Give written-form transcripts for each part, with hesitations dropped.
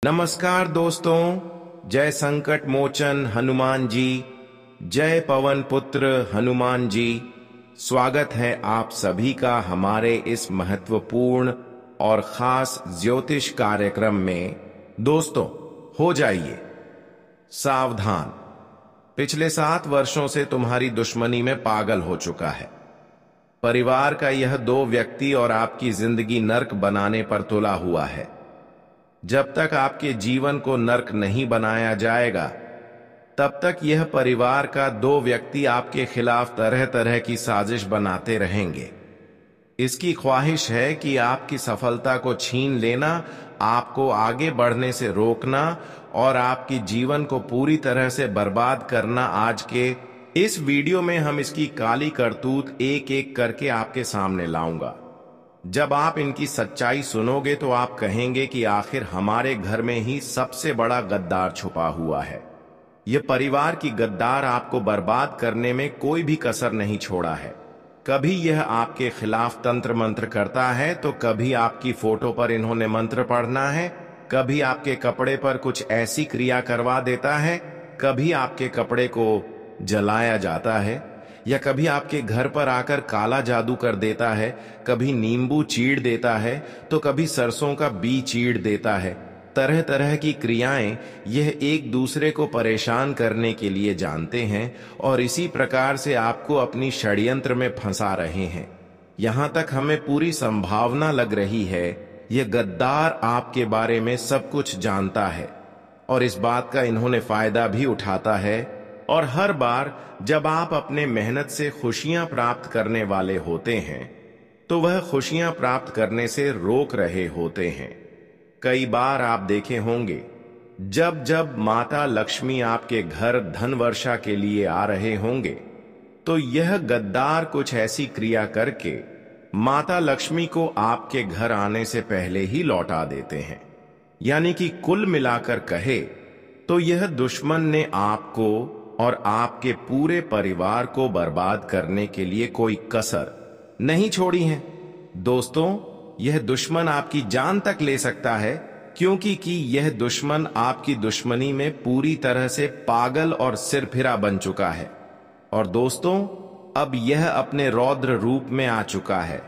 नमस्कार दोस्तों, जय संकट मोचन हनुमान जी, जय पवन पुत्र हनुमान जी। स्वागत है आप सभी का हमारे इस महत्वपूर्ण और खास ज्योतिष कार्यक्रम में। दोस्तों, हो जाइए सावधान। पिछले 7 वर्षों से तुम्हारी दुश्मनी में पागल हो चुका है। परिवार का यह 2 व्यक्ति और आपकी जिंदगी नर्क बनाने पर तुला हुआ है। जब तक आपके जीवन को नर्क नहीं बनाया जाएगा, तब तक यह परिवार का 2 व्यक्ति आपके खिलाफ तरह तरह की साजिश बनाते रहेंगे। इसकी ख्वाहिश है कि आपकी सफलता को छीन लेना, आपको आगे बढ़ने से रोकना और आपकी जीवन को पूरी तरह से बर्बाद करना। आज के इस वीडियो में हम इसकी काली करतूत एक एक करके आपके सामने लाऊंगा। जब आप इनकी सच्चाई सुनोगे तो आप कहेंगे कि आखिर हमारे घर में ही सबसे बड़ा गद्दार छुपा हुआ है। यह परिवार की गद्दार आपको बर्बाद करने में कोई भी कसर नहीं छोड़ा है। कभी यह आपके खिलाफ तंत्र मंत्र करता है, तो कभी आपकी फोटो पर इन्होंने मंत्र पढ़ना है, कभी आपके कपड़े पर कुछ ऐसी क्रिया करवा देता है, कभी आपके कपड़े को जलाया जाता है, या कभी आपके घर पर आकर काला जादू कर देता है, कभी नींबू चीड़ देता है, तो कभी सरसों का बीज चीड़ देता है। तरह तरह की क्रियाएं यह एक दूसरे को परेशान करने के लिए जानते हैं और इसी प्रकार से आपको अपनी षड्यंत्र में फंसा रहे हैं। यहां तक हमें पूरी संभावना लग रही है यह गद्दार आपके बारे में सब कुछ जानता है और इस बात का इन्होंने फायदा भी उठाता है। और हर बार जब आप अपने मेहनत से खुशियां प्राप्त करने वाले होते हैं, तो वह खुशियां प्राप्त करने से रोक रहे होते हैं। कई बार आप देखे होंगे, जब जब माता लक्ष्मी आपके घर धन वर्षा के लिए आ रहे होंगे, तो यह गद्दार कुछ ऐसी क्रिया करके माता लक्ष्मी को आपके घर आने से पहले ही लौटा देते हैं। यानी कि कुल मिलाकर कहे तो यह दुश्मन ने आपको और आपके पूरे परिवार को बर्बाद करने के लिए कोई कसर नहीं छोड़ी है। दोस्तों, यह दुश्मन आपकी जान तक ले सकता है, क्योंकि यह दुश्मन आपकी दुश्मनी में पूरी तरह से पागल और सिरफिरा बन चुका है। और दोस्तों, अब यह अपने रौद्र रूप में आ चुका है।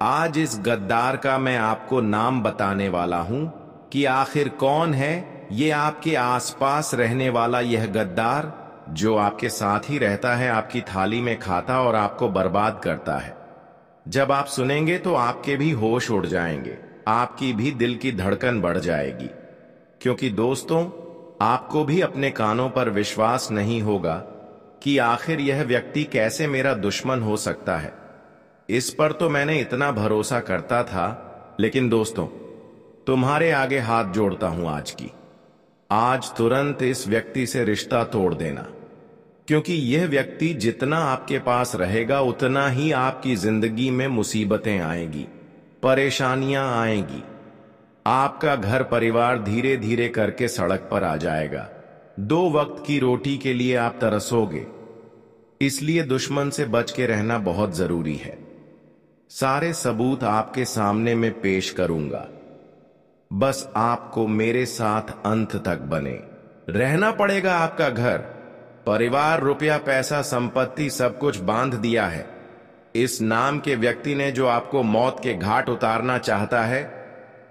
आज इस गद्दार का मैं आपको नाम बताने वाला हूं कि आखिर कौन है ये आपके आसपास रहने वाला यह गद्दार, जो आपके साथ ही रहता है, आपकी थाली में खाता और आपको बर्बाद करता है। जब आप सुनेंगे तो आपके भी होश उड़ जाएंगे, आपकी भी दिल की धड़कन बढ़ जाएगी, क्योंकि दोस्तों, आपको भी अपने कानों पर विश्वास नहीं होगा कि आखिर यह व्यक्ति कैसे मेरा दुश्मन हो सकता है। इस पर तो मैंने इतना भरोसा करता था, लेकिन दोस्तों, तुम्हारे आगे हाथ जोड़ता हूं आज तुरंत इस व्यक्ति से रिश्ता तोड़ देना, क्योंकि यह व्यक्ति जितना आपके पास रहेगा उतना ही आपकी जिंदगी में मुसीबतें आएगी, परेशानियां आएगी। आपका घर परिवार धीरे धीरे करके सड़क पर आ जाएगा। 2 वक्त की रोटी के लिए आप तरसोगे। इसलिए दुश्मन से बच के रहना बहुत जरूरी है। सारे सबूत आपके सामने में पेश करूंगा, बस आपको मेरे साथ अंत तक बने रहना पड़ेगा। आपका घर परिवार, रुपया, पैसा, संपत्ति सब कुछ बांध दिया है इस नाम के व्यक्ति ने, जो आपको मौत के घाट उतारना चाहता है।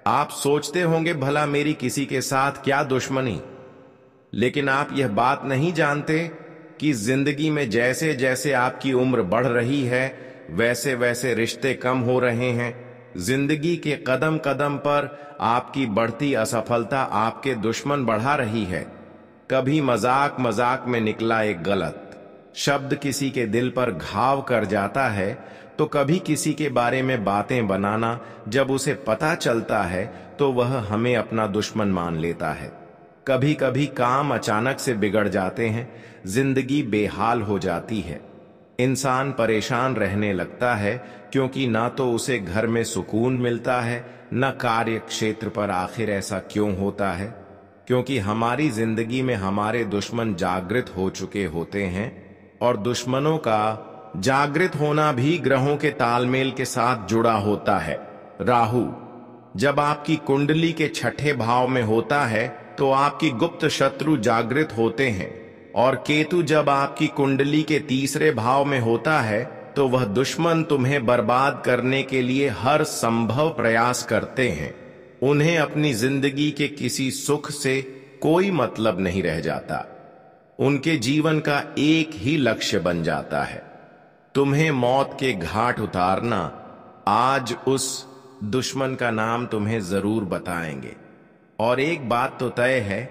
आप सोचते होंगे, भला मेरी किसी के साथ क्या दुश्मनी, लेकिन आप यह बात नहीं जानते कि जिंदगी में जैसे जैसे आपकी उम्र बढ़ रही है, वैसे वैसे रिश्ते कम हो रहे हैं। जिंदगी के कदम कदम पर आपकी बढ़ती असफलता आपके दुश्मन बढ़ा रही है। कभी मजाक मजाक में निकला एक गलत शब्द किसी के दिल पर घाव कर जाता है, तो कभी किसी के बारे में बातें बनाना जब उसे पता चलता है तो वह हमें अपना दुश्मन मान लेता है। कभी कभी काम अचानक से बिगड़ जाते हैं, जिंदगी बेहाल हो जाती है, इंसान परेशान रहने लगता है, क्योंकि ना तो उसे घर में सुकून मिलता है, न कार्य क्षेत्र पर। आखिर ऐसा क्यों होता है? क्योंकि हमारी जिंदगी में हमारे दुश्मन जागृत हो चुके होते हैं, और दुश्मनों का जागृत होना भी ग्रहों के तालमेल के साथ जुड़ा होता है। राहु जब आपकी कुंडली के छठे भाव में होता है तो आपकी गुप्त शत्रु जागृत होते हैं, और केतु जब आपकी कुंडली के तीसरे भाव में होता है तो वह दुश्मन तुम्हें बर्बाद करने के लिए हर संभव प्रयास करते हैं। उन्हें अपनी जिंदगी के किसी सुख से कोई मतलब नहीं रह जाता। उनके जीवन का एक ही लक्ष्य बन जाता है, तुम्हें मौत के घाट उतारना। आज उस दुश्मन का नाम तुम्हें जरूर बताएंगे, और एक बात तो तय है,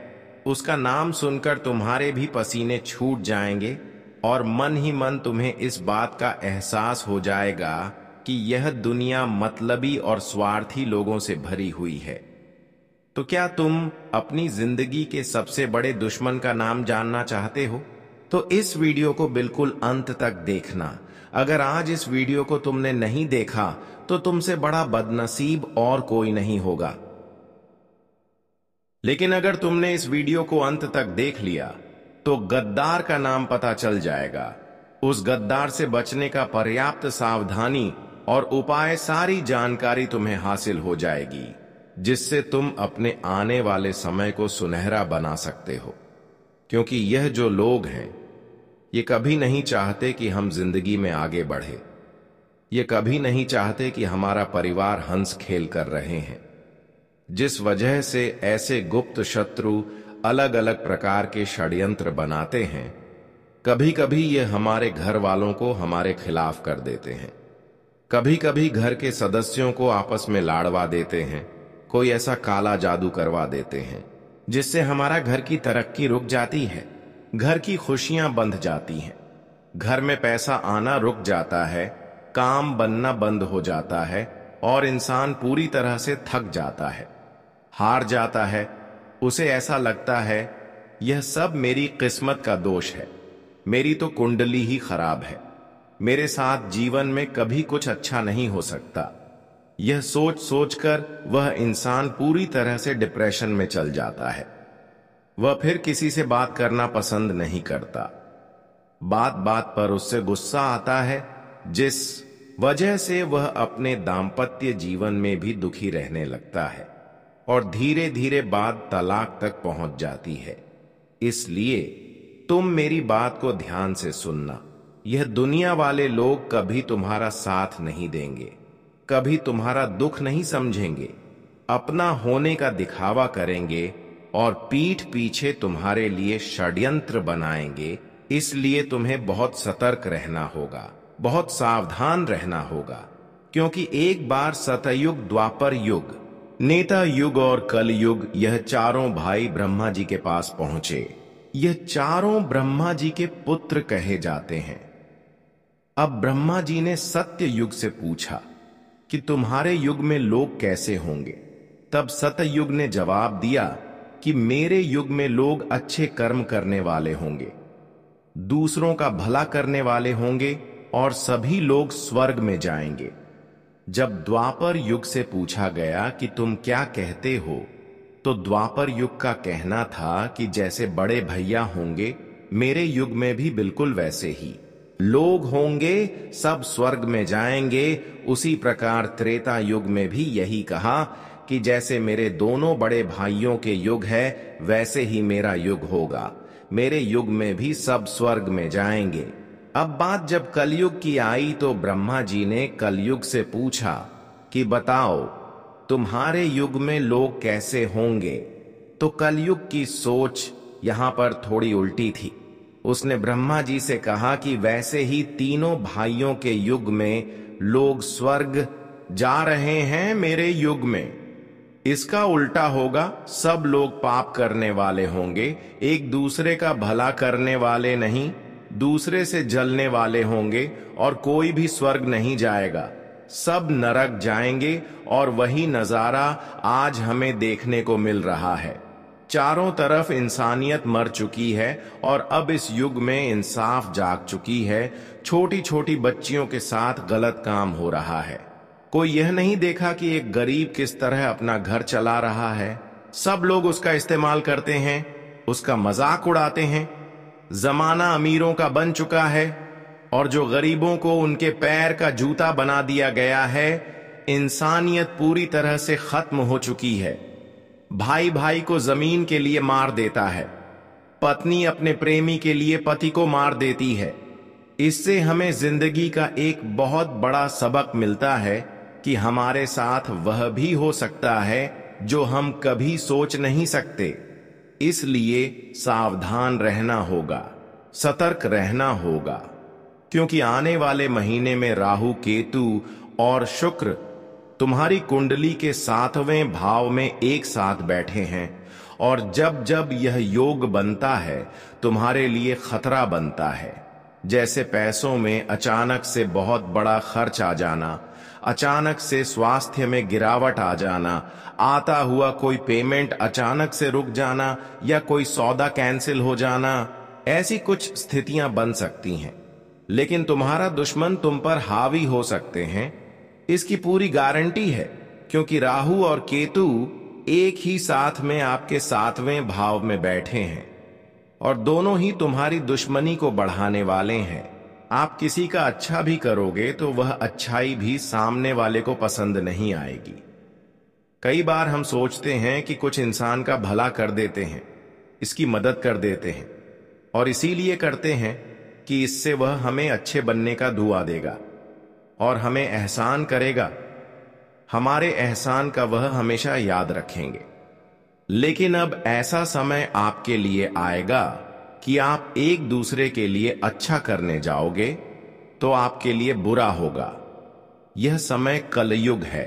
उसका नाम सुनकर तुम्हारे भी पसीने छूट जाएंगे और मन ही मन तुम्हें इस बात का एहसास हो जाएगा कि यह दुनिया मतलबी और स्वार्थी लोगों से भरी हुई है। तो क्या तुम अपनी जिंदगी के सबसे बड़े दुश्मन का नाम जानना चाहते हो? तो इस वीडियो को बिल्कुल अंत तक देखना। अगर आज इस वीडियो को तुमने नहीं देखा तो तुमसे बड़ा बदनसीब और कोई नहीं होगा। लेकिन अगर तुमने इस वीडियो को अंत तक देख लिया तो गद्दार का नाम पता चल जाएगा। उस गद्दार से बचने का पर्याप्त सावधानी और उपाय सारी जानकारी तुम्हें हासिल हो जाएगी, जिससे तुम अपने आने वाले समय को सुनहरा बना सकते हो। क्योंकि यह जो लोग हैं, ये कभी नहीं चाहते कि हम जिंदगी में आगे बढ़े। ये कभी नहीं चाहते कि हमारा परिवार हंस खेल कर रहे हैं, जिस वजह से ऐसे गुप्त शत्रु अलग अलग प्रकार के षड्यंत्र बनाते हैं। कभी कभी ये हमारे घर वालों को हमारे खिलाफ कर देते हैं, कभी कभी घर के सदस्यों को आपस में लाड़वा देते हैं, कोई ऐसा काला जादू करवा देते हैं जिससे हमारा घर की तरक्की रुक जाती है, घर की खुशियां बंध जाती हैं, घर में पैसा आना रुक जाता है, काम बनना बंद हो जाता है और इंसान पूरी तरह से थक जाता है, हार जाता है। उसे ऐसा लगता है यह सब मेरी किस्मत का दोष है, मेरी तो कुंडली ही खराब है, मेरे साथ जीवन में कभी कुछ अच्छा नहीं हो सकता। यह सोच सोचकर वह इंसान पूरी तरह से डिप्रेशन में चल जाता है। वह फिर किसी से बात करना पसंद नहीं करता। बात बात पर उससे गुस्सा आता है, जिस वजह से वह अपने दाम्पत्य जीवन में भी दुखी रहने लगता है और धीरे धीरे बात तलाक तक पहुंच जाती है। इसलिए तुम मेरी बात को ध्यान से सुनना। यह दुनिया वाले लोग कभी तुम्हारा साथ नहीं देंगे, कभी तुम्हारा दुख नहीं समझेंगे, अपना होने का दिखावा करेंगे और पीठ पीछे तुम्हारे लिए षड्यंत्र बनाएंगे। इसलिए तुम्हें बहुत सतर्क रहना होगा, बहुत सावधान रहना होगा, क्योंकि एक बार सतयुग, द्वापर युग, नेता युग और कल युग, यह चारों भाई ब्रह्मा जी के पास पहुंचे। यह चारों ब्रह्मा जी के पुत्र कहे जाते हैं। अब ब्रह्मा जी ने सत्य युग से पूछा कि तुम्हारे युग में लोग कैसे होंगे? तब सतयुग ने जवाब दिया कि मेरे युग में लोग अच्छे कर्म करने वाले होंगे, दूसरों का भला करने वाले होंगे और सभी लोग स्वर्ग में जाएंगे। जब द्वापर युग से पूछा गया कि तुम क्या कहते हो, तो द्वापर युग का कहना था कि जैसे बड़े भैया होंगे, मेरे युग में भी बिल्कुल वैसे ही लोग होंगे, सब स्वर्ग में जाएंगे। उसी प्रकार त्रेता युग में भी यही कहा कि जैसे मेरे दोनों बड़े भाइयों के युग है, वैसे ही मेरा युग होगा, मेरे युग में भी सब स्वर्ग में जाएंगे। अब बात जब कलयुग की आई तो ब्रह्मा जी ने कलयुग से पूछा कि बताओ तुम्हारे युग में लोग कैसे होंगे? तो कलयुग की सोच यहां पर थोड़ी उल्टी थी। उसने ब्रह्मा जी से कहा कि वैसे ही तीनों भाइयों के युग में लोग स्वर्ग जा रहे हैं, मेरे युग में इसका उल्टा होगा, सब लोग पाप करने वाले होंगे, एक दूसरे का भला करने वाले नहीं, दूसरे से जलने वाले होंगे और कोई भी स्वर्ग नहीं जाएगा, सब नरक जाएंगे। और वही नजारा आज हमें देखने को मिल रहा है। चारों तरफ इंसानियत मर चुकी है और अब इस युग में इंसाफ जाग चुकी है। छोटी छोटी बच्चियों के साथ गलत काम हो रहा है। कोई यह नहीं देखा कि एक गरीब किस तरह अपना घर चला रहा है। सब लोग उसका इस्तेमाल करते हैं, उसका मजाक उड़ाते हैं। जमाना अमीरों का बन चुका है और जो गरीबों को उनके पैर का जूता बना दिया गया है, इंसानियत पूरी तरह से खत्म हो चुकी है। भाई भाई को जमीन के लिए मार देता है, पत्नी अपने प्रेमी के लिए पति को मार देती है। इससे हमें जिंदगी का एक बहुत बड़ा सबक मिलता है कि हमारे साथ वह भी हो सकता है जो हम कभी सोच नहीं सकते। इसलिए सावधान रहना होगा, सतर्क रहना होगा, क्योंकि आने वाले महीने में राहु, केतु और शुक्र तुम्हारी कुंडली के 7वें भाव में एक साथ बैठे हैं। और जब जब यह योग बनता है तुम्हारे लिए खतरा बनता है, जैसे पैसों में अचानक से बहुत बड़ा खर्च आ जाना, अचानक से स्वास्थ्य में गिरावट आ जाना, आता हुआ कोई पेमेंट अचानक से रुक जाना या कोई सौदा कैंसिल हो जाना। ऐसी कुछ स्थितियां बन सकती हैं। लेकिन तुम्हारा दुश्मन तुम पर हावी हो सकते हैं, इसकी पूरी गारंटी है, क्योंकि राहु और केतु एक ही साथ में आपके 7वें भाव में बैठे हैं और दोनों ही तुम्हारी दुश्मनी को बढ़ाने वाले हैं। आप किसी का अच्छा भी करोगे तो वह अच्छाई भी सामने वाले को पसंद नहीं आएगी। कई बार हम सोचते हैं कि कुछ इंसान का भला कर देते हैं, इसकी मदद कर देते हैं, और इसीलिए करते हैं कि इससे वह हमें अच्छे बनने का दुआ देगा और हमें एहसान करेगा। हमारे एहसान का वह हमेशा याद रखेंगे। लेकिन अब ऐसा समय आपके लिए आएगा कि आप एक दूसरे के लिए अच्छा करने जाओगे तो आपके लिए बुरा होगा। यह समय कलयुग है।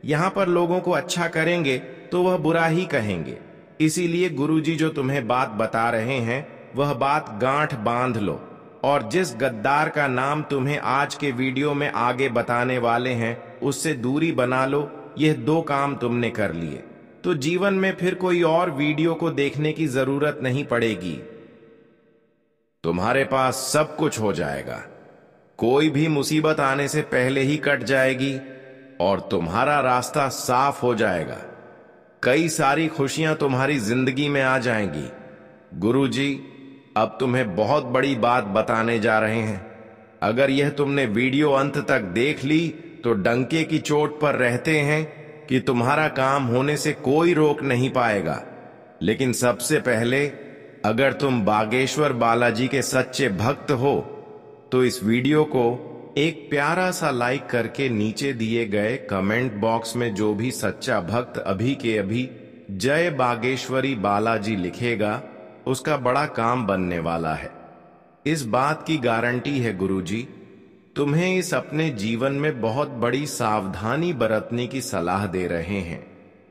यहां पर लोगों को अच्छा करेंगे तो वह बुरा ही कहेंगे। इसीलिए गुरुजी जो तुम्हें बात बता रहे हैं वह बात गांठ बांध लो, और जिस गद्दार का नाम तुम्हें आज के वीडियो में आगे बताने वाले हैं उससे दूरी बना लो। यह 2 काम तुमने कर लिए तो जीवन में फिर कोई और वीडियो को देखने की जरूरत नहीं पड़ेगी। तुम्हारे पास सब कुछ हो जाएगा, कोई भी मुसीबत आने से पहले ही कट जाएगी और तुम्हारा रास्ता साफ हो जाएगा। कई सारी खुशियां तुम्हारी जिंदगी में आ जाएंगी। गुरुजी अब तुम्हें बहुत बड़ी बात बताने जा रहे हैं। अगर यह तुमने वीडियो अंत तक देख ली तो डंके की चोट पर रहते हैं कि तुम्हारा काम होने से कोई रोक नहीं पाएगा। लेकिन सबसे पहले, अगर तुम बागेश्वर बालाजी के सच्चे भक्त हो तो इस वीडियो को एक प्यारा सा लाइक करके नीचे दिए गए कमेंट बॉक्स में जो भी सच्चा भक्त अभी के अभी जय बागेश्वरी बालाजी लिखेगा उसका बड़ा काम बनने वाला है। इस बात की गारंटी है गुरुजी। तुम्हें इस अपने जीवन में बहुत बड़ी सावधानी बरतने की सलाह दे रहे हैं।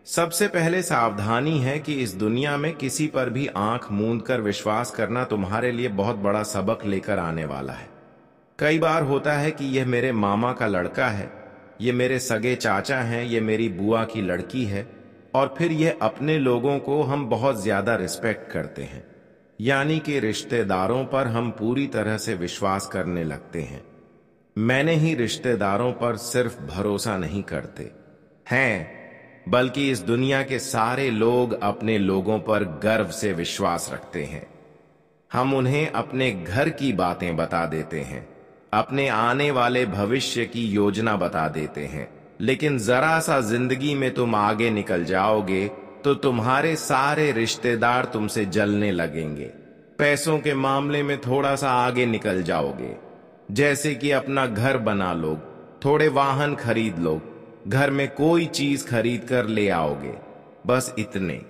सबसे पहले सावधानी है कि इस दुनिया में किसी पर भी आंख मूंद कर विश्वास करना तुम्हारे लिए बहुत बड़ा सबक लेकर आने वाला है। कई बार होता है कि यह मेरे मामा का लड़का है, ये मेरे सगे चाचा हैं, ये मेरी बुआ की लड़की है, और फिर यह अपने लोगों को हम बहुत ज्यादा रिस्पेक्ट करते हैं, यानी कि रिश्तेदारों पर हम पूरी तरह से विश्वास करने लगते हैं। मैंने ही रिश्तेदारों पर सिर्फ भरोसा नहीं करते हैं, बल्कि इस दुनिया के सारे लोग अपने लोगों पर गर्व से विश्वास रखते हैं। हम उन्हें अपने घर की बातें बता देते हैं, अपने आने वाले भविष्य की योजना बता देते हैं। लेकिन जरा सा जिंदगी में तुम आगे निकल जाओगे तो तुम्हारे सारे रिश्तेदार तुमसे जलने लगेंगे। पैसों के मामले में थोड़ा सा आगे निकल जाओगे, जैसे कि अपना घर बना लो, थोड़े वाहन खरीद लो, घर में कोई चीज खरीद कर ले आओगे। बस इतने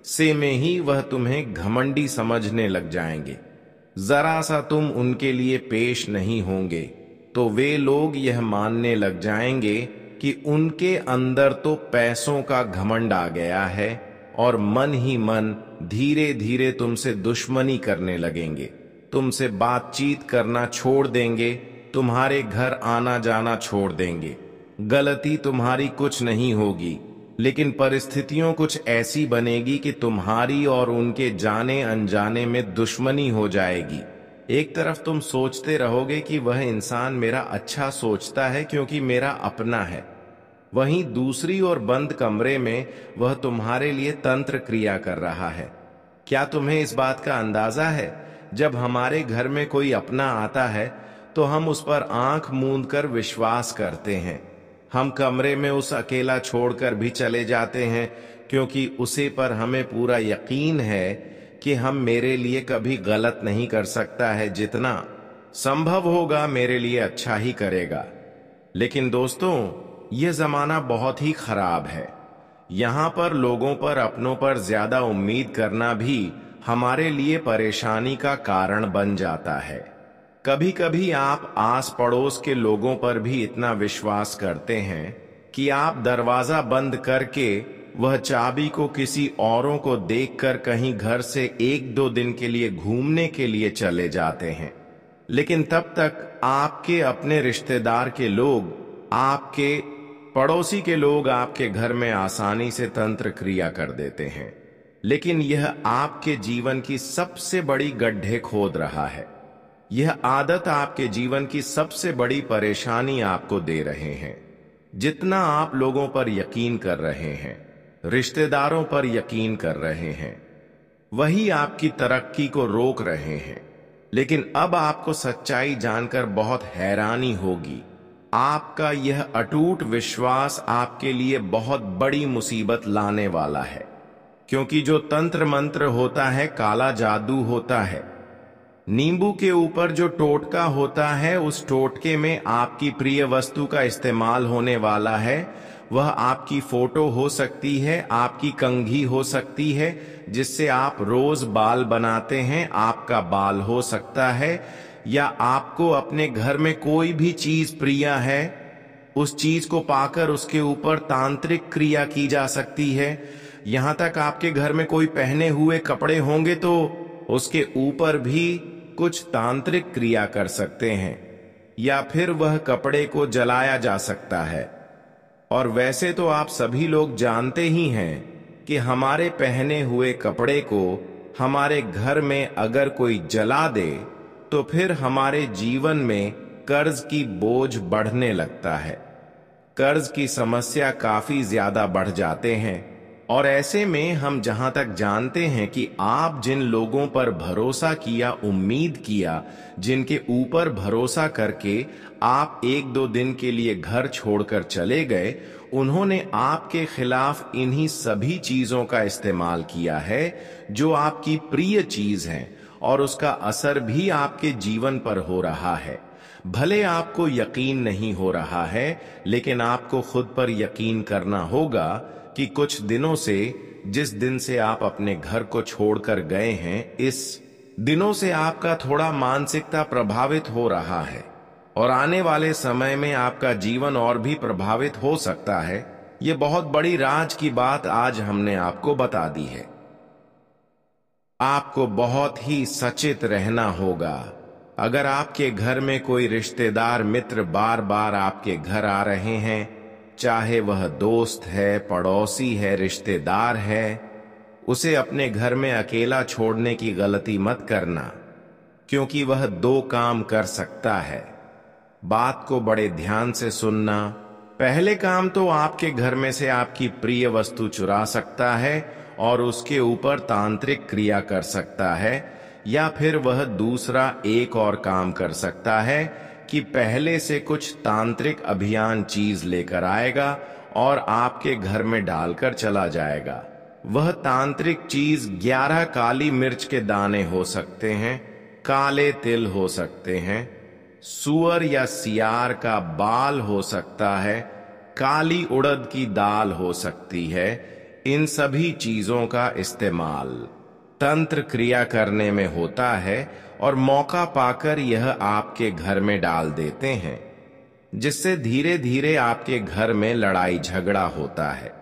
से में ही वह तुम्हें घमंडी समझने लग जाएंगे। जरा सा तुम उनके लिए पेश नहीं होंगे तो वे लोग यह मानने लग जाएंगे कि उनके अंदर तो पैसों का घमंड आ गया है, और मन ही मन धीरे धीरे तुमसे दुश्मनी करने लगेंगे, तुमसे बातचीत करना छोड़ देंगे, तुम्हारे घर आना जाना छोड़ देंगे। गलती तुम्हारी कुछ नहीं होगी, लेकिन परिस्थितियों कुछ ऐसी बनेगी कि तुम्हारी और उनके जाने अनजाने में दुश्मनी हो जाएगी। एक तरफ तुम सोचते रहोगे कि वह इंसान मेरा अच्छा सोचता है क्योंकि मेरा अपना है, वहीं दूसरी ओर बंद कमरे में वह तुम्हारे लिए तंत्र क्रिया कर रहा है। क्या तुम्हें इस बात का अंदाजा है? जब हमारे घर में कोई अपना आता है तो हम उस पर आंख मूंद कर विश्वास करते हैं, हम कमरे में उस अकेला छोड़कर भी चले जाते हैं, क्योंकि उसे पर हमें पूरा यकीन है कि हम मेरे लिए कभी गलत नहीं कर सकता है, जितना संभव होगा मेरे लिए अच्छा ही करेगा। लेकिन दोस्तों, यह जमाना बहुत ही खराब है। यहाँ पर लोगों पर, अपनों पर ज्यादा उम्मीद करना भी हमारे लिए परेशानी का कारण बन जाता है। कभी कभी आप आस पड़ोस के लोगों पर भी इतना विश्वास करते हैं कि आप दरवाजा बंद करके वह चाबी को किसी औरों को देखकर कहीं घर से 1-2 दिन के लिए घूमने के लिए चले जाते हैं। लेकिन तब तक आपके अपने रिश्तेदार के लोग, आपके पड़ोसी के लोग आपके घर में आसानी से तंत्र क्रिया कर देते हैं। लेकिन यह आपके जीवन की सबसे बड़ी गड्ढे खोद रहा है। यह आदत आपके जीवन की सबसे बड़ी परेशानी आपको दे रहे हैं। जितना आप लोगों पर यकीन कर रहे हैं, रिश्तेदारों पर यकीन कर रहे हैं, वही आपकी तरक्की को रोक रहे हैं। लेकिन अब आपको सच्चाई जानकर बहुत हैरानी होगी। आपका यह अटूट विश्वास आपके लिए बहुत बड़ी मुसीबत लाने वाला है, क्योंकि जो तंत्र मंत्र होता है, काला जादू होता है। नींबू के ऊपर जो टोटका होता है, उस टोटके में आपकी प्रिय वस्तु का इस्तेमाल होने वाला है। वह आपकी फोटो हो सकती है, आपकी कंघी हो सकती है जिससे आप रोज बाल बनाते हैं, आपका बाल हो सकता है, या आपको अपने घर में कोई भी चीज प्रिय है, उस चीज को पाकर उसके ऊपर तांत्रिक क्रिया की जा सकती है। यहां तक आपके घर में कोई पहने हुए कपड़े होंगे तो उसके ऊपर भी कुछ तांत्रिक क्रिया कर सकते हैं, या फिर वह कपड़े को जलाया जा सकता है। और वैसे तो आप सभी लोग जानते ही हैं कि हमारे पहने हुए कपड़े को हमारे घर में अगर कोई जला दे तो फिर हमारे जीवन में कर्ज की बोझ बढ़ने लगता है। कर्ज की समस्या काफी ज्यादा बढ़ जाते हैं। और ऐसे में हम जहां तक जानते हैं कि आप जिन लोगों पर भरोसा किया, उम्मीद किया, जिनके ऊपर भरोसा करके आप 1-2 दिन के लिए घर छोड़कर चले गए, उन्होंने आपके खिलाफ इन्हीं सभी चीजों का इस्तेमाल किया है जो आपकी प्रिय चीज है, और उसका असर भी आपके जीवन पर हो रहा है। भले आपको यकीन नहीं हो रहा है, लेकिन आपको खुद पर यकीन करना होगा कि कुछ दिनों से, जिस दिन से आप अपने घर को छोड़कर गए हैं, इस दिनों से आपका थोड़ा मानसिकता प्रभावित हो रहा है, और आने वाले समय में आपका जीवन और भी प्रभावित हो सकता है। ये बहुत बड़ी राज की बात आज हमने आपको बता दी है। आपको बहुत ही सचेत रहना होगा। अगर आपके घर में कोई रिश्तेदार मित्र बार बार आपके घर आ रहे हैं, चाहे वह दोस्त है, पड़ोसी है, रिश्तेदार है, उसे अपने घर में अकेला छोड़ने की गलती मत करना, क्योंकि वह 2 काम कर सकता है। बात को बड़े ध्यान से सुनना। पहले काम तो आपके घर में से आपकी प्रिय वस्तु चुरा सकता है और उसके ऊपर तांत्रिक क्रिया कर सकता है, या फिर वह दूसरा एक और काम कर सकता है कि पहले से कुछ तांत्रिक अभियान चीज लेकर आएगा और आपके घर में डालकर चला जाएगा। वह तांत्रिक चीज 11 काली मिर्च के दाने हो सकते हैं, काले तिल हो सकते हैं, सुअर या सियार का बाल हो सकता है, काली उड़द की दाल हो सकती है। इन सभी चीजों का इस्तेमाल तंत्र क्रिया करने में होता है, और मौका पाकर यह आपके घर में डाल देते हैं, जिससे धीरे धीरे आपके घर में लड़ाई झगड़ा होता है।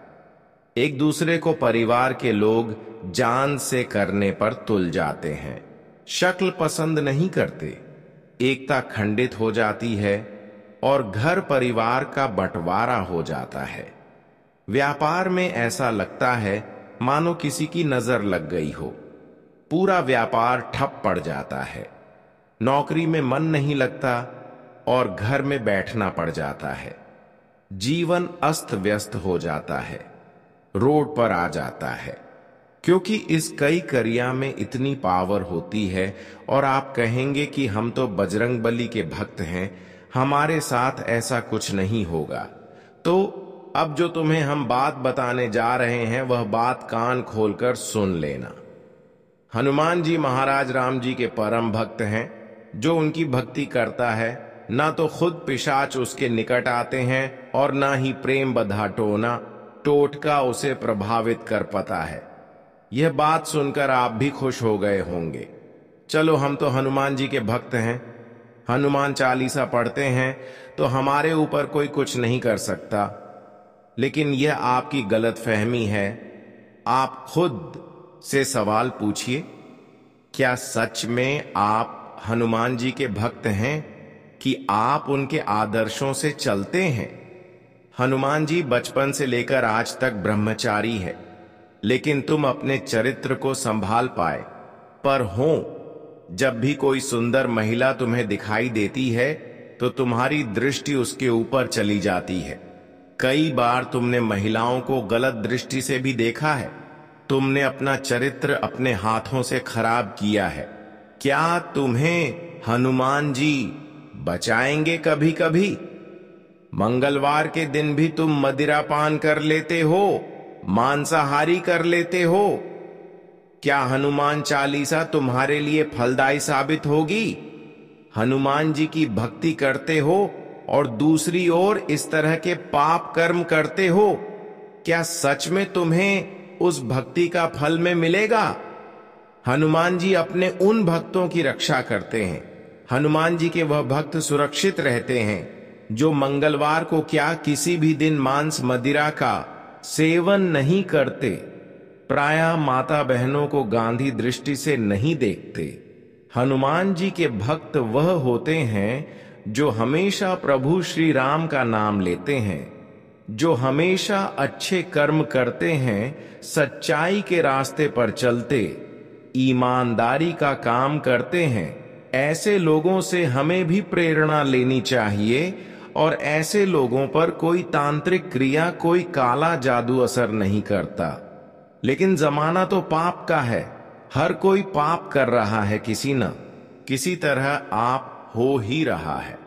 एक दूसरे को परिवार के लोग जान से करने पर तुल जाते हैं, शक्ल पसंद नहीं करते, एकता खंडित हो जाती है और घर परिवार का बंटवारा हो जाता है। व्यापार में ऐसा लगता है मानो किसी की नजर लग गई हो, पूरा व्यापार ठप पड़ जाता है। नौकरी में मन नहीं लगता और घर में बैठना पड़ जाता है। जीवन अस्त व्यस्त हो जाता है, रोड पर आ जाता है, क्योंकि इस कई क्रिया में इतनी पावर होती है। और आप कहेंगे कि हम तो बजरंगबली के भक्त हैं, हमारे साथ ऐसा कुछ नहीं होगा। तो अब जो तुम्हें हम बात बताने जा रहे हैं वह बात कान खोलकर सुन लेना। हनुमान जी महाराज राम जी के परम भक्त हैं। जो उनकी भक्ति करता है ना तो खुद पिशाच उसके निकट आते हैं और ना ही प्रेम बधा टोटका उसे प्रभावित कर पाता है। यह बात सुनकर आप भी खुश हो गए होंगे। चलो, हम तो हनुमान जी के भक्त हैं, हनुमान चालीसा पढ़ते हैं, तो हमारे ऊपर कोई कुछ नहीं कर सकता। लेकिन यह आपकी गलतफहमी है। आप खुद से सवाल पूछिए, क्या सच में आप हनुमान जी के भक्त हैं कि आप उनके आदर्शों से चलते हैं? हनुमान जी बचपन से लेकर आज तक ब्रह्मचारी है, लेकिन तुम अपने चरित्र को संभाल पाए। पर हो, जब भी कोई सुंदर महिला तुम्हें दिखाई देती है तो तुम्हारी दृष्टि उसके ऊपर चली जाती है। कई बार तुमने महिलाओं को गलत दृष्टि से भी देखा है। तुमने अपना चरित्र अपने हाथों से खराब किया है। क्या तुम्हें हनुमान जी बचाएंगे कभी कभी? मंगलवार के दिन भी तुम मदिरा पान कर लेते हो, मांसाहारी कर लेते हो। क्या हनुमान चालीसा तुम्हारे लिए फलदायी साबित होगी? हनुमान जी की भक्ति करते हो और दूसरी ओर इस तरह के पाप कर्म करते हो। क्या सच में तुम्हें उस भक्ति का फल में मिलेगा? हनुमान जी अपने उन भक्तों की रक्षा करते हैं। हनुमान जी के वह भक्त सुरक्षित रहते हैं जो मंगलवार को क्या किसी भी दिन मांस मदिरा का सेवन नहीं करते। प्रायः माता बहनों को गांधी दृष्टि से नहीं देखते। हनुमान जी के भक्त वह होते हैं जो हमेशा प्रभु श्री राम का नाम लेते हैं, जो हमेशा अच्छे कर्म करते हैं, सच्चाई के रास्ते पर चलते, ईमानदारी का काम करते हैं। ऐसे लोगों से हमें भी प्रेरणा लेनी चाहिए और ऐसे लोगों पर कोई तांत्रिक क्रिया, कोई काला जादू असर नहीं करता। लेकिन जमाना तो पाप का है। हर कोई पाप कर रहा है, किसी न किसी तरह आप हो ही रहा है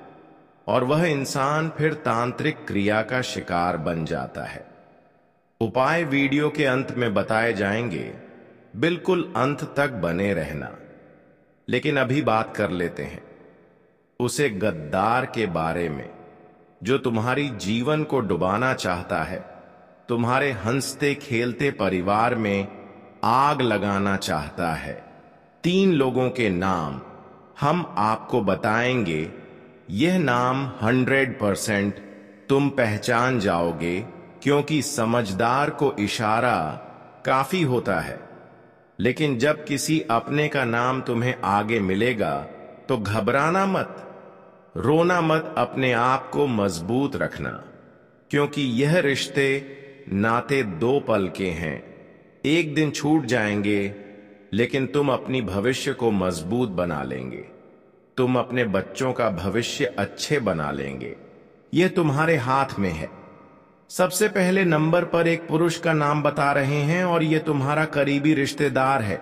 और वह इंसान फिर तांत्रिक क्रिया का शिकार बन जाता है। उपाय वीडियो के अंत में बताए जाएंगे, बिल्कुल अंत तक बने रहना। लेकिन अभी बात कर लेते हैं उसे गद्दार के बारे में जो तुम्हारी जीवन को डुबाना चाहता है, तुम्हारे हंसते खेलते परिवार में आग लगाना चाहता है। 3 लोगों के नाम हम आपको बताएंगे। यह नाम 100% तुम पहचान जाओगे, क्योंकि समझदार को इशारा काफी होता है। लेकिन जब किसी अपने का नाम तुम्हें आगे मिलेगा तो घबराना मत, रोना मत, अपने आप को मजबूत रखना, क्योंकि यह रिश्ते नाते 2 पल के हैं। एक दिन छूट जाएंगे, लेकिन तुम अपनी भविष्य को मजबूत बना लेंगे। तुम अपने बच्चों का भविष्य अच्छे बना लेंगे। यह तुम्हारे हाथ में है। सबसे पहले नंबर पर एक पुरुष का नाम बता रहे हैं और यह तुम्हारा करीबी रिश्तेदार है,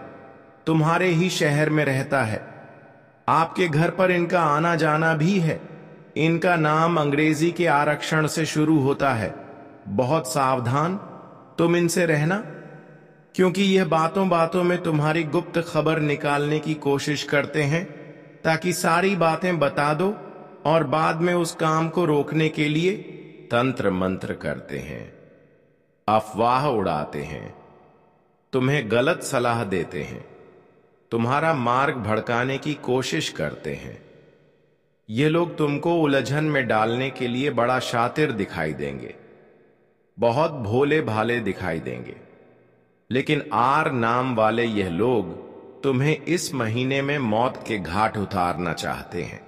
तुम्हारे ही शहर में रहता है। आपके घर पर इनका आना जाना भी है। इनका नाम अंग्रेजी के आरक्षण से शुरू होता है। बहुत सावधान तुम इनसे रहना, क्योंकि यह बातों बातों में तुम्हारी गुप्त खबर निकालने की कोशिश करते हैं, ताकि सारी बातें बता दो और बाद में उस काम को रोकने के लिए तंत्र मंत्र करते हैं, अफवाह उड़ाते हैं, तुम्हें गलत सलाह देते हैं, तुम्हारा मार्ग भड़काने की कोशिश करते हैं। ये लोग तुमको उलझन में डालने के लिए बड़ा शातिर दिखाई देंगे, बहुत भोले भाले दिखाई देंगे। लेकिन आर नाम वाले यह लोग तुम्हें इस महीने में मौत के घाट उतारना चाहते हैं।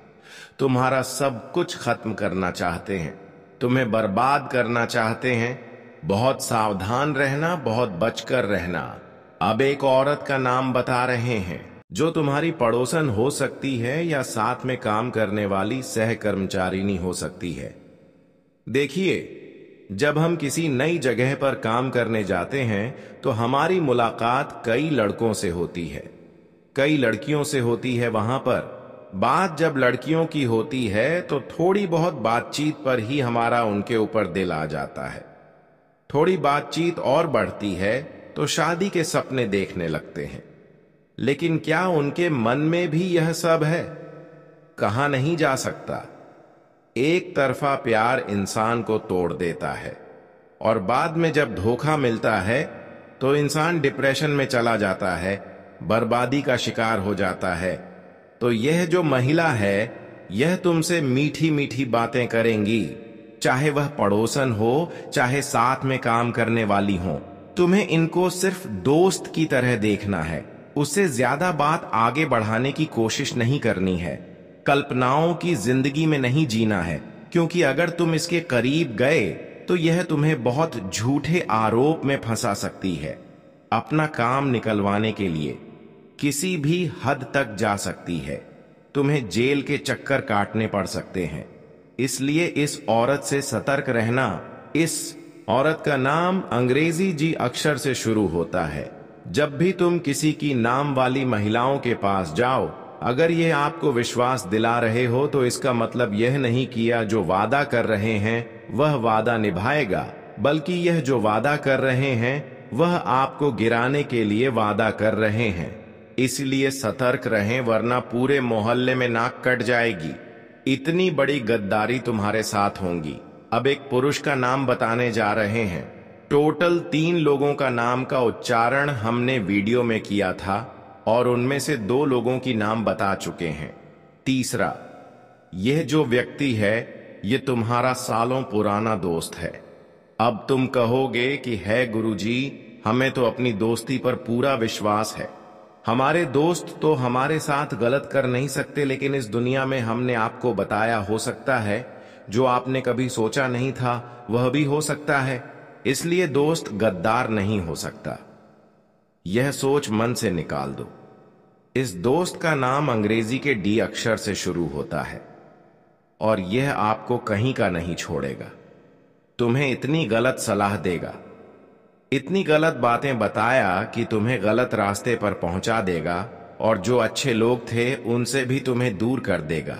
तुम्हारा सब कुछ खत्म करना चाहते हैं, तुम्हें बर्बाद करना चाहते हैं। बहुत सावधान रहना, बहुत बचकर रहना। अब एक औरत का नाम बता रहे हैं जो तुम्हारी पड़ोसन हो सकती है या साथ में काम करने वाली सहकर्मचारिणी हो सकती है। देखिए, जब हम किसी नई जगह पर काम करने जाते हैं तो हमारी मुलाकात कई लड़कों से होती है, कई लड़कियों से होती है वहां पर। बात जब लड़कियों की होती है तो थोड़ी बहुत बातचीत पर ही हमारा उनके ऊपर दिल आ जाता है। थोड़ी बातचीत और बढ़ती है तो शादी के सपने देखने लगते हैं। लेकिन क्या उनके मन में भी यह सब है? कहा नहीं जा सकता। एक तरफा प्यार इंसान को तोड़ देता है और बाद में जब धोखा मिलता है तो इंसान डिप्रेशन में चला जाता है, बर्बादी का शिकार हो जाता है। तो यह जो महिला है, यह तुमसे मीठी मीठी बातें करेंगी, चाहे वह पड़ोसन हो, चाहे साथ में काम करने वाली हो। तुम्हें इनको सिर्फ दोस्त की तरह देखना है। उससे ज्यादा बात आगे बढ़ाने की कोशिश नहीं करनी है। कल्पनाओं की जिंदगी में नहीं जीना है, क्योंकि अगर तुम इसके करीब गए तो यह तुम्हें बहुत झूठे आरोप में फंसा सकती है। अपना काम निकलवाने के लिए किसी भी हद तक जा सकती है। तुम्हें जेल के चक्कर काटने पड़ सकते हैं। इसलिए इस औरत से सतर्क रहना। इस औरत का नाम अंग्रेजी जी अक्षर से शुरू होता है। जब भी तुम किसी की नाम वाली महिलाओं के पास जाओ, अगर ये आपको विश्वास दिला रहे हो तो इसका मतलब यह नहीं किया जो वादा कर रहे हैं वह वादा निभाएगा, बल्कि यह जो वादा कर रहे हैं वह आपको गिराने के लिए वादा कर रहे हैं। इसलिए सतर्क रहें, वरना पूरे मोहल्ले में नाक कट जाएगी। इतनी बड़ी गद्दारी तुम्हारे साथ होंगी। अब एक पुरुष का नाम बताने जा रहे हैं। टोटल 3 लोगों का नाम का उच्चारण हमने वीडियो में किया था और उनमें से 2 लोगों की नाम बता चुके हैं। तीसरा, यह जो व्यक्ति है ये तुम्हारा सालों पुराना दोस्त है। अब तुम कहोगे कि है गुरुजी, हमें तो अपनी दोस्ती पर पूरा विश्वास है। हमारे दोस्त तो हमारे साथ गलत कर नहीं सकते, लेकिन इस दुनिया में हमने आपको बताया, हो सकता है जो आपने कभी सोचा नहीं था वह भी हो सकता है। इसलिए दोस्त गद्दार नहीं हो सकता। यह सोच मन से निकाल दो। इस दोस्त का नाम अंग्रेजी के डी अक्षर से शुरू होता है और यह आपको कहीं का नहीं छोड़ेगा। तुम्हें इतनी गलत सलाह देगा, इतनी गलत बातें बताया कि तुम्हें गलत रास्ते पर पहुंचा देगा, और जो अच्छे लोग थे उनसे भी तुम्हें दूर कर देगा।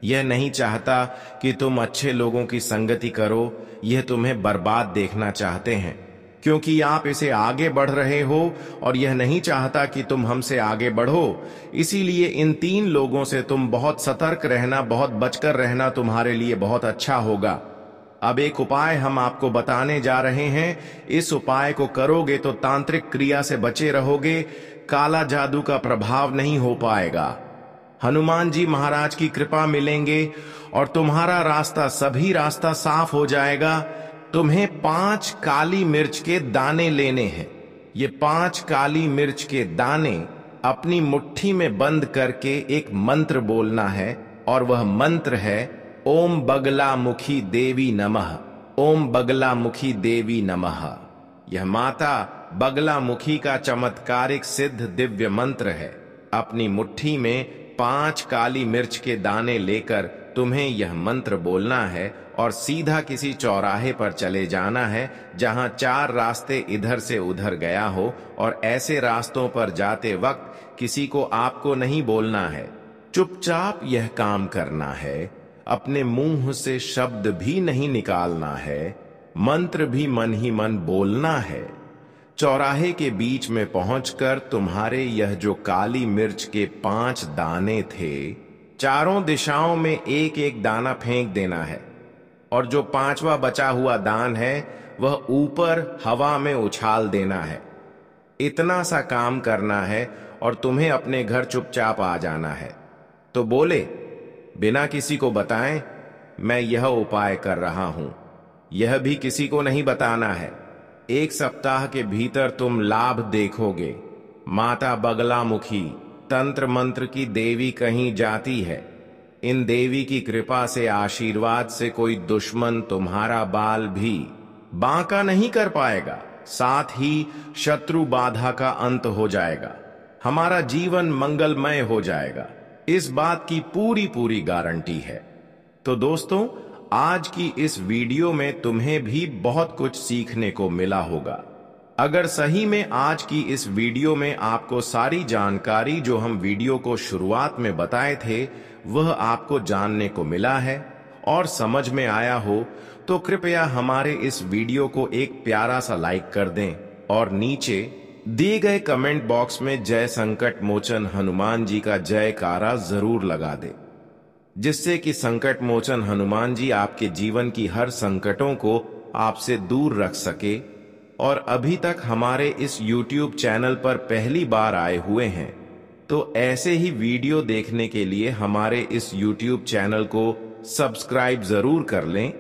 यह नहीं चाहता कि तुम अच्छे लोगों की संगति करो, यह तुम्हें बर्बाद देखना चाहते हैं, क्योंकि आप इसे आगे बढ़ रहे हो और यह नहीं चाहता कि तुम हमसे आगे बढ़ो। इसीलिए इन 3 लोगों से तुम बहुत सतर्क रहना, बहुत बचकर रहना, तुम्हारे लिए बहुत अच्छा होगा। अब एक उपाय हम आपको बताने जा रहे हैं। इस उपाय को करोगे तो तांत्रिक क्रिया से बचे रहोगे, काला जादू का प्रभाव नहीं हो पाएगा। हनुमान जी महाराज की कृपा मिलेंगे और तुम्हारा रास्ता, सभी रास्ता साफ हो जाएगा। तुम्हें 5 काली मिर्च के दाने लेने हैं। ये 5 काली मिर्च के दाने अपनी मुट्ठी में बंद करके एक मंत्र बोलना है, और वह मंत्र है ओम बगला मुखी देवी नमः। ओम बगला मुखी देवी नमः। यह माता बगला मुखी का चमत्कारिक सिद्ध दिव्य मंत्र है। अपनी मुट्ठी में 5 काली मिर्च के दाने लेकर तुम्हें यह मंत्र बोलना है और सीधा किसी चौराहे पर चले जाना है जहां 4 रास्ते इधर से उधर गया हो, और ऐसे रास्तों पर जाते वक्त किसी को आपको नहीं बोलना है। चुपचाप यह काम करना है। अपने मुंह से शब्द भी नहीं निकालना है, मंत्र भी मन ही मन बोलना है। चौराहे के बीच में पहुंचकर तुम्हारे यह जो काली मिर्च के 5 दाने थे, चारों दिशाओं में एक एक दाना फेंक देना है, और जो 5वां बचा हुआ दान है वह ऊपर हवा में उछाल देना है। इतना सा काम करना है और तुम्हें अपने घर चुपचाप आ जाना है। तो बोले, बिना किसी को बताएं मैं यह उपाय कर रहा हूं। यह भी किसी को नहीं बताना है। 1 सप्ताह के भीतर तुम लाभ देखोगे। माता बगलामुखी तंत्र मंत्र की देवी कहीं जाती है। इन देवी की कृपा से, आशीर्वाद से कोई दुश्मन तुम्हारा बाल भी बांका नहीं कर पाएगा। साथ ही शत्रु बाधा का अंत हो जाएगा। हमारा जीवन मंगलमय हो जाएगा। इस बात की पूरी गारंटी है। तो दोस्तों, आज की इस वीडियो में तुम्हें भी बहुत कुछ सीखने को मिला होगा। अगर सही में आज की इस वीडियो में आपको सारी जानकारी जो हम वीडियो को शुरुआत में बताए थे वह आपको जानने को मिला है और समझ में आया हो, तो कृपया हमारे इस वीडियो को एक प्यारा सा लाइक कर दें और नीचे दिए गए कमेंट बॉक्स में जय संकट मोचन हनुमान जी का जयकारा जरूर लगा दें, जिससे कि संकट मोचन हनुमान जी आपके जीवन की हर संकटों को आपसे दूर रख सके। और अभी तक हमारे इस YouTube चैनल पर पहली बार आए हुए हैं तो ऐसे ही वीडियो देखने के लिए हमारे इस YouTube चैनल को सब्सक्राइब जरूर कर लें